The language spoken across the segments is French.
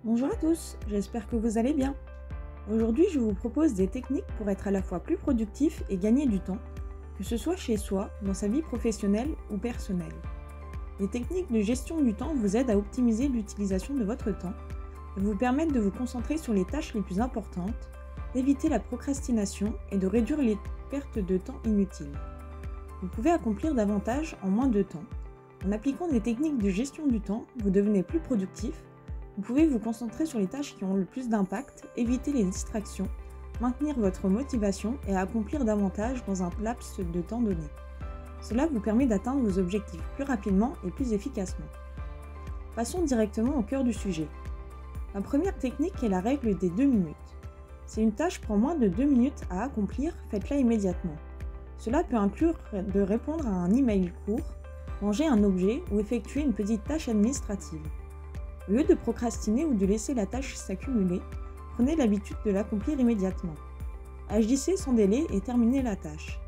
Bonjour à tous, j'espère que vous allez bien. Aujourd'hui, je vous propose des techniques pour être à la fois plus productif et gagner du temps, que ce soit chez soi, dans sa vie professionnelle ou personnelle. Les techniques de gestion du temps vous aident à optimiser l'utilisation de votre temps et vous permettent de vous concentrer sur les tâches les plus importantes, d'éviter la procrastination et de réduire les pertes de temps inutiles. Vous pouvez accomplir davantage en moins de temps. En appliquant des techniques de gestion du temps, vous devenez plus productif. Vous pouvez vous concentrer sur les tâches qui ont le plus d'impact, éviter les distractions, maintenir votre motivation et accomplir davantage dans un laps de temps donné. Cela vous permet d'atteindre vos objectifs plus rapidement et plus efficacement. Passons directement au cœur du sujet. La première technique est la règle des 2 minutes. Si une tâche prend moins de 2 minutes à accomplir, faites-la immédiatement. Cela peut inclure de répondre à un email court, ranger un objet ou effectuer une petite tâche administrative. Au lieu de procrastiner ou de laisser la tâche s'accumuler, prenez l'habitude de l'accomplir immédiatement. Agissez sans délai et terminez la tâche.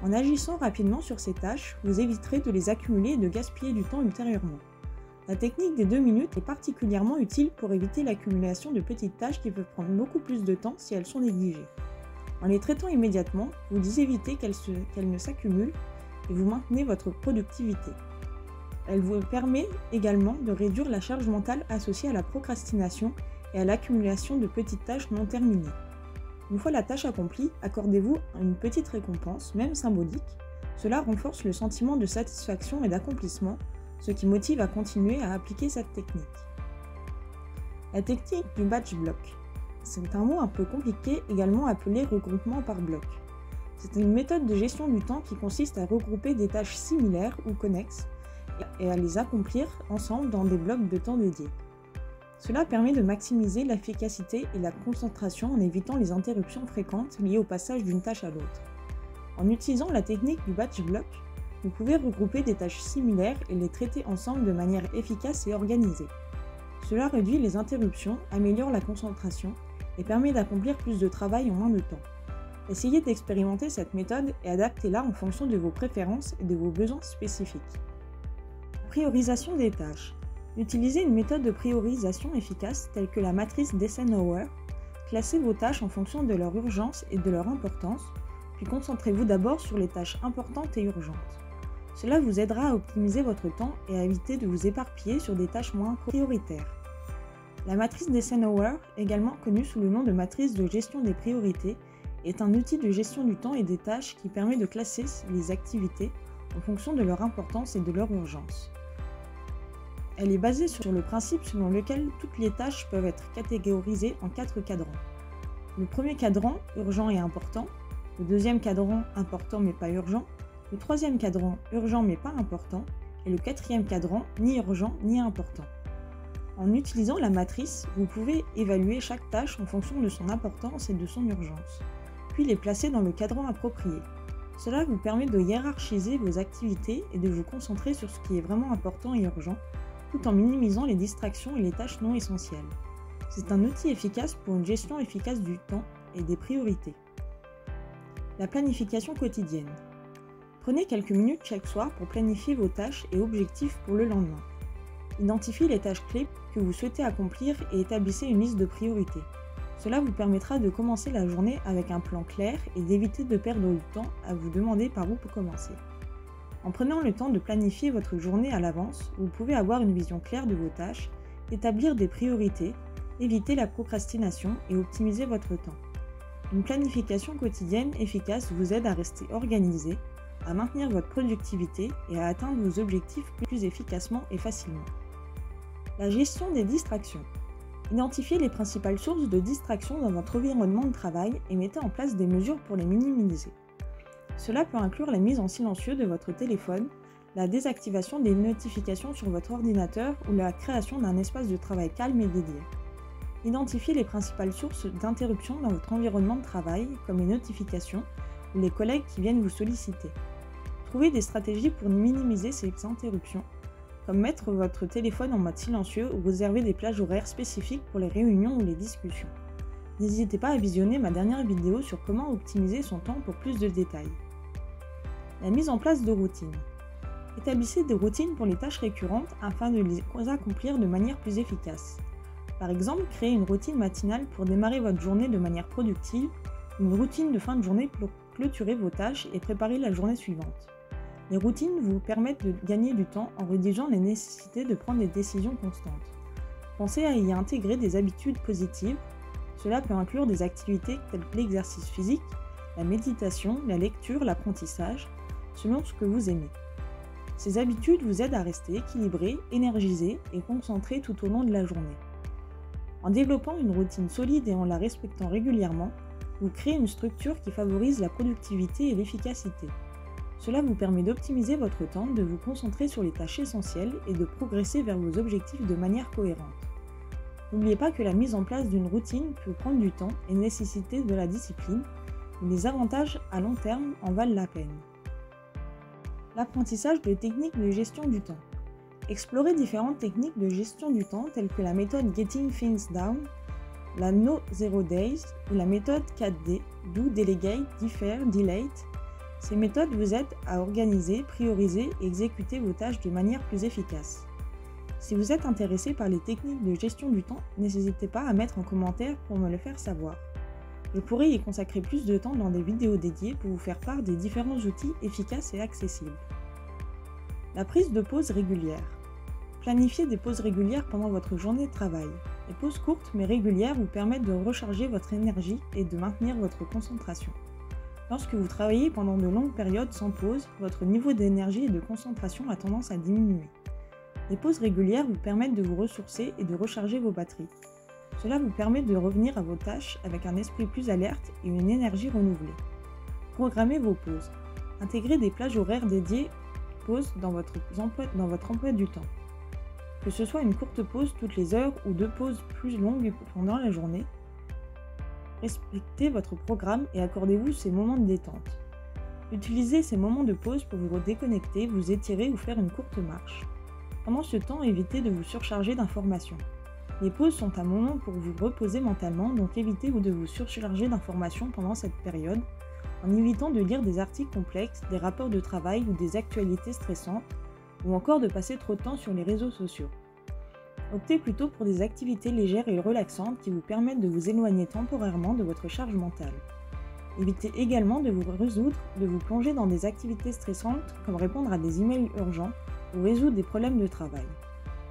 En agissant rapidement sur ces tâches, vous éviterez de les accumuler et de gaspiller du temps ultérieurement. La technique des 2 minutes est particulièrement utile pour éviter l'accumulation de petites tâches qui peuvent prendre beaucoup plus de temps si elles sont négligées. En les traitant immédiatement, vous évitez qu'elles ne s'accumulent et vous maintenez votre productivité. Elle vous permet également de réduire la charge mentale associée à la procrastination et à l'accumulation de petites tâches non terminées. Une fois la tâche accomplie, accordez-vous une petite récompense, même symbolique. Cela renforce le sentiment de satisfaction et d'accomplissement, ce qui motive à continuer à appliquer cette technique. La technique du batch block. C'est un mot un peu compliqué, également appelé regroupement par bloc. C'est une méthode de gestion du temps qui consiste à regrouper des tâches similaires ou connexes et à les accomplir ensemble dans des blocs de temps dédiés. Cela permet de maximiser l'efficacité et la concentration en évitant les interruptions fréquentes liées au passage d'une tâche à l'autre. En utilisant la technique du batch block, vous pouvez regrouper des tâches similaires et les traiter ensemble de manière efficace et organisée. Cela réduit les interruptions, améliore la concentration et permet d'accomplir plus de travail en moins de temps. Essayez d'expérimenter cette méthode et adaptez-la en fonction de vos préférences et de vos besoins spécifiques. Priorisation des tâches. Utilisez une méthode de priorisation efficace telle que la matrice d'Eisenhower. Classez vos tâches en fonction de leur urgence et de leur importance, puis concentrez-vous d'abord sur les tâches importantes et urgentes. Cela vous aidera à optimiser votre temps et à éviter de vous éparpiller sur des tâches moins prioritaires. La matrice d'Eisenhower, également connue sous le nom de matrice de gestion des priorités, est un outil de gestion du temps et des tâches qui permet de classer les activités en fonction de leur importance et de leur urgence. Elle est basée sur le principe selon lequel toutes les tâches peuvent être catégorisées en 4 cadrans. Le premier cadran, urgent et important. Le deuxième cadran, important mais pas urgent. Le troisième cadran, urgent mais pas important. Et le quatrième cadran, ni urgent ni important. En utilisant la matrice, vous pouvez évaluer chaque tâche en fonction de son importance et de son urgence, puis les placer dans le cadran approprié. Cela vous permet de hiérarchiser vos activités et de vous concentrer sur ce qui est vraiment important et urgent, tout en minimisant les distractions et les tâches non essentielles. C'est un outil efficace pour une gestion efficace du temps et des priorités. La planification quotidienne. Prenez quelques minutes chaque soir pour planifier vos tâches et objectifs pour le lendemain. Identifiez les tâches clés que vous souhaitez accomplir et établissez une liste de priorités. Cela vous permettra de commencer la journée avec un plan clair et d'éviter de perdre du temps à vous demander par où commencer. En prenant le temps de planifier votre journée à l'avance, vous pouvez avoir une vision claire de vos tâches, établir des priorités, éviter la procrastination et optimiser votre temps. Une planification quotidienne efficace vous aide à rester organisé, à maintenir votre productivité et à atteindre vos objectifs plus efficacement et facilement. La gestion des distractions. Identifiez les principales sources de distraction dans votre environnement de travail et mettez en place des mesures pour les minimiser. Cela peut inclure la mise en silencieux de votre téléphone, la désactivation des notifications sur votre ordinateur ou la création d'un espace de travail calme et dédié. Identifiez les principales sources d'interruption dans votre environnement de travail, comme les notifications ou les collègues qui viennent vous solliciter. Trouvez des stratégies pour minimiser ces interruptions, comme mettre votre téléphone en mode silencieux ou réserver des plages horaires spécifiques pour les réunions ou les discussions. N'hésitez pas à visionner ma dernière vidéo sur comment optimiser son temps pour plus de détails. La mise en place de routines. Établissez des routines pour les tâches récurrentes afin de les accomplir de manière plus efficace. Par exemple, créez une routine matinale pour démarrer votre journée de manière productive, une routine de fin de journée pour clôturer vos tâches et préparer la journée suivante. Les routines vous permettent de gagner du temps en réduisant les nécessités de prendre des décisions constantes. Pensez à y intégrer des habitudes positives. Cela peut inclure des activités telles que l'exercice physique, la méditation, la lecture, l'apprentissage, selon ce que vous aimez. Ces habitudes vous aident à rester équilibré, énergisé et concentré tout au long de la journée. En développant une routine solide et en la respectant régulièrement, vous créez une structure qui favorise la productivité et l'efficacité. Cela vous permet d'optimiser votre temps, de vous concentrer sur les tâches essentielles et de progresser vers vos objectifs de manière cohérente. N'oubliez pas que la mise en place d'une routine peut prendre du temps et nécessiter de la discipline, mais les avantages à long terme en valent la peine. L'apprentissage de techniques de gestion du temps. Explorez différentes techniques de gestion du temps telles que la méthode Getting Things Done, la No Zero Days ou la méthode 4D, Do, Delegate, Defer, Delete. Ces méthodes vous aident à organiser, prioriser et exécuter vos tâches de manière plus efficace. Si vous êtes intéressé par les techniques de gestion du temps, n'hésitez pas à mettre en commentaire pour me le faire savoir. Je pourrais y consacrer plus de temps dans des vidéos dédiées pour vous faire part des différents outils efficaces et accessibles. La prise de pause régulière. Planifiez des pauses régulières pendant votre journée de travail. Les pauses courtes mais régulières vous permettent de recharger votre énergie et de maintenir votre concentration. Lorsque vous travaillez pendant de longues périodes sans pause, votre niveau d'énergie et de concentration a tendance à diminuer. Les pauses régulières vous permettent de vous ressourcer et de recharger vos batteries. Cela vous permet de revenir à vos tâches avec un esprit plus alerte et une énergie renouvelée. Programmez vos pauses. Intégrez des plages horaires dédiées pauses dans votre emploi du temps. Que ce soit une courte pause toutes les heures ou deux pauses plus longues pendant la journée, respectez votre programme et accordez-vous ces moments de détente. Utilisez ces moments de pause pour vous déconnecter, vous étirer ou faire une courte marche. Pendant ce temps, évitez de vous surcharger d'informations. Les pauses sont un moment pour vous reposer mentalement, donc évitez de vous surcharger d'informations pendant cette période, en évitant de lire des articles complexes, des rapports de travail ou des actualités stressantes, ou encore de passer trop de temps sur les réseaux sociaux. Optez plutôt pour des activités légères et relaxantes qui vous permettent de vous éloigner temporairement de votre charge mentale. Évitez également de vous plonger dans des activités stressantes comme répondre à des emails urgents ou résoudre des problèmes de travail.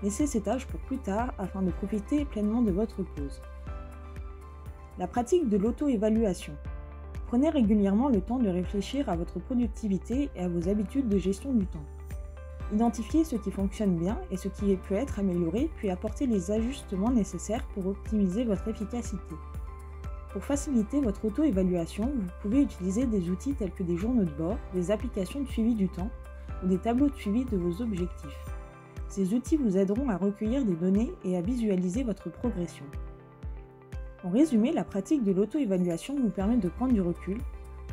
Laissez ces tâches pour plus tard afin de profiter pleinement de votre pause. La pratique de l'auto-évaluation. Prenez régulièrement le temps de réfléchir à votre productivité et à vos habitudes de gestion du temps. Identifiez ce qui fonctionne bien et ce qui peut être amélioré, puis apportez les ajustements nécessaires pour optimiser votre efficacité. Pour faciliter votre auto-évaluation, vous pouvez utiliser des outils tels que des journaux de bord, des applications de suivi du temps ou des tableaux de suivi de vos objectifs. Ces outils vous aideront à recueillir des données et à visualiser votre progression. En résumé, la pratique de l'auto-évaluation vous permet de prendre du recul,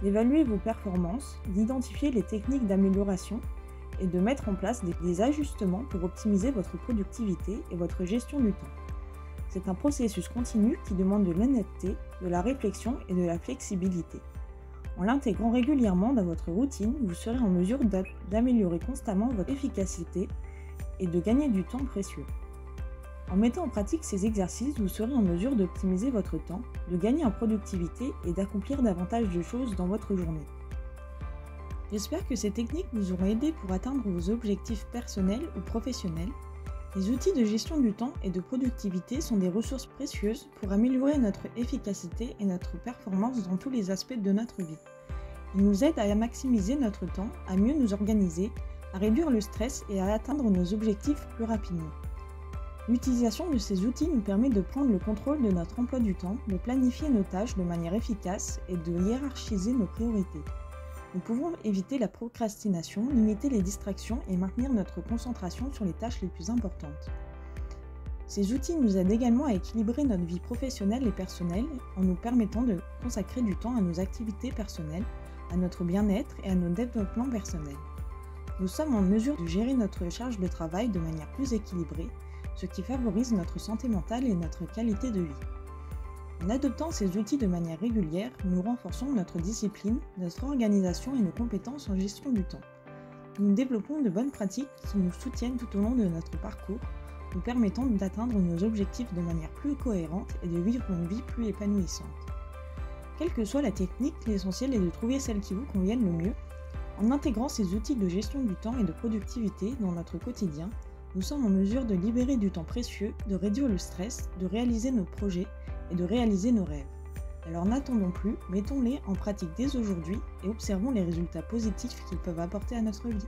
d'évaluer vos performances, d'identifier les techniques d'amélioration et de mettre en place des ajustements pour optimiser votre productivité et votre gestion du temps. C'est un processus continu qui demande de l'honnêteté, de la réflexion et de la flexibilité. En l'intégrant régulièrement dans votre routine, vous serez en mesure d'améliorer constamment votre efficacité et de gagner du temps précieux. En mettant en pratique ces exercices, vous serez en mesure d'optimiser votre temps, de gagner en productivité et d'accomplir davantage de choses dans votre journée. J'espère que ces techniques vous auront aidé pour atteindre vos objectifs personnels ou professionnels. Les outils de gestion du temps et de productivité sont des ressources précieuses pour améliorer notre efficacité et notre performance dans tous les aspects de notre vie. Ils nous aident à maximiser notre temps, à mieux nous organiser, à réduire le stress et à atteindre nos objectifs plus rapidement. L'utilisation de ces outils nous permet de prendre le contrôle de notre emploi du temps, de planifier nos tâches de manière efficace et de hiérarchiser nos priorités. Nous pouvons éviter la procrastination, limiter les distractions et maintenir notre concentration sur les tâches les plus importantes. Ces outils nous aident également à équilibrer notre vie professionnelle et personnelle en nous permettant de consacrer du temps à nos activités personnelles, à notre bien-être et à nos développements personnels. Nous sommes en mesure de gérer notre charge de travail de manière plus équilibrée, ce qui favorise notre santé mentale et notre qualité de vie. En adoptant ces outils de manière régulière, nous renforçons notre discipline, notre organisation et nos compétences en gestion du temps. Nous développons de bonnes pratiques qui nous soutiennent tout au long de notre parcours, nous permettant d'atteindre nos objectifs de manière plus cohérente et de vivre une vie plus épanouissante. Quelle que soit la technique, l'essentiel est de trouver celle qui vous convienne le mieux. En intégrant ces outils de gestion du temps et de productivité dans notre quotidien, nous sommes en mesure de libérer du temps précieux, de réduire le stress, de réaliser nos projets et de réaliser nos rêves. Alors n'attendons plus, mettons-les en pratique dès aujourd'hui et observons les résultats positifs qu'ils peuvent apporter à notre vie.